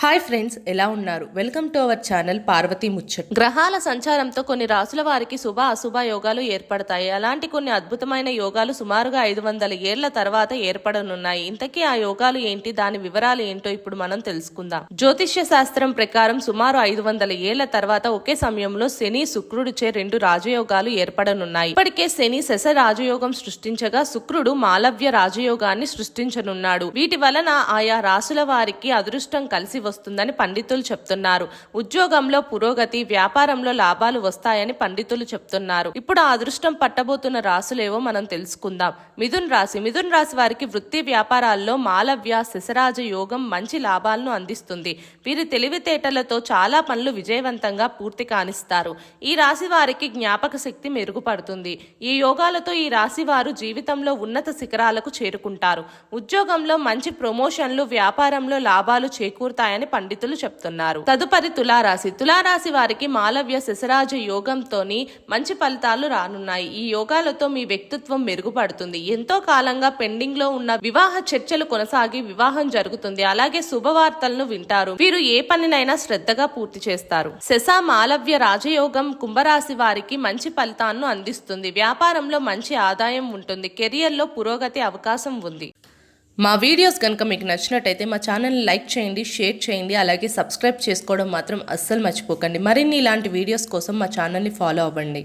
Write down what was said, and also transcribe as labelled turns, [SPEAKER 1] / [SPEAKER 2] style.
[SPEAKER 1] Hi friends, ఎలా ఉన్నారు? Welcome to our channel Parvathi Muchchat. గ్రహాల సంచారంతో కొన్ని రాసుల వారికి శుభ అశుభ యోగాలు ఏర్పడతాయి. అలాంటి కొన్ని అద్భుతమైన యోగాలు సుమారుగా 500 ఏళ్ల తర్వాత ఏర్పడనున్నాయి. ఇంతకీ ఆ యోగాలు ఏంటి, దాని వివరాలు ఏంటో ఇప్పుడు మనం తెలుసుకుందాం. జ్యోతిష్య శాస్త్రం ప్రకారం సుమారు 500 ఏళ్ల తర్వాత ఒకే సమయంలో శని శుక్రుడిచే 2 రాజయోగాలు ఏర్పడనున్నాయి. ఇప్పటికే శని శశ రాజయోగం సృష్టించగా శుక్రుడు మాలవ్య రాజయోగాన్ని సృష్టించనున్నాడు. వీటి వలన ఆయా రాసుల వారికి అదృష్టం కలిసి వస్తుందని పండితులు చెప్తున్నారు. ఉద్యోగంలో పురోగతి, వ్యాపారంలో లాభాలు వస్తాయని పండితులు చెప్తున్నారు. ఇప్పుడు ఆ అదృష్టం పట్టబోతున్న రాసులేవో మనం తెలుసుకుందాం. మిథున్ రాశి వారికి వృత్తి వ్యాపారాల్లో మాలవ్య శశరాజ యోగం మంచి లాభాలను అందిస్తుంది. వీరి తెలివితేటలతో చాలా పనులు విజయవంతంగా పూర్తి కానిస్తారు. ఈ రాశి వారికి జ్ఞాపక శక్తి మెరుగుపడుతుంది. ఈ యోగాలతో ఈ రాశి వారు జీవితంలో ఉన్నత శిఖరాలకు చేరుకుంటారు. ఉద్యోగంలో మంచి ప్రమోషన్లు, వ్యాపారంలో లాభాలు చేకూరుతాయని పండితులు చెప్తున్నారు. తదుపరి తులారాశి వారికి మాలవ్య శశరాజ యోగంతోని మంచి ఫలితాలు రానున్నాయి. ఈ యోగాలతో మీ వ్యక్తిత్వం మెరుగుపడుతుంది. ఎంతో కాలంగా పెండింగ్ లో ఉన్న వివాహ చర్చలు కొనసాగి వివాహం జరుగుతుంది. అలాగే శుభవార్తలను వింటారు. వీరు ఏ పనినైనా శ్రద్ధగా పూర్తి చేస్తారు. శశ మాలవ్య రాజయోగం కుంభరాశి వారికి మంచి ఫలితాలను అందిస్తుంది. వ్యాపారంలో మంచి ఆదాయం ఉంటుంది. కెరియర్ లో పురోగతి అవకాశం ఉంది. మా వీడియోస్ కనుక మీకు నచ్చినట్టయితే మా ఛానల్ని లైక్ చేయండి, షేర్ చేయండి, అలాగే సబ్స్క్రైబ్ చేసుకోవడం మాత్రం అస్సలు మర్చిపోకండి. మరిన్ని ఇలాంటి వీడియోస్ కోసం మా ఛానల్ని ఫాలో అవ్వండి.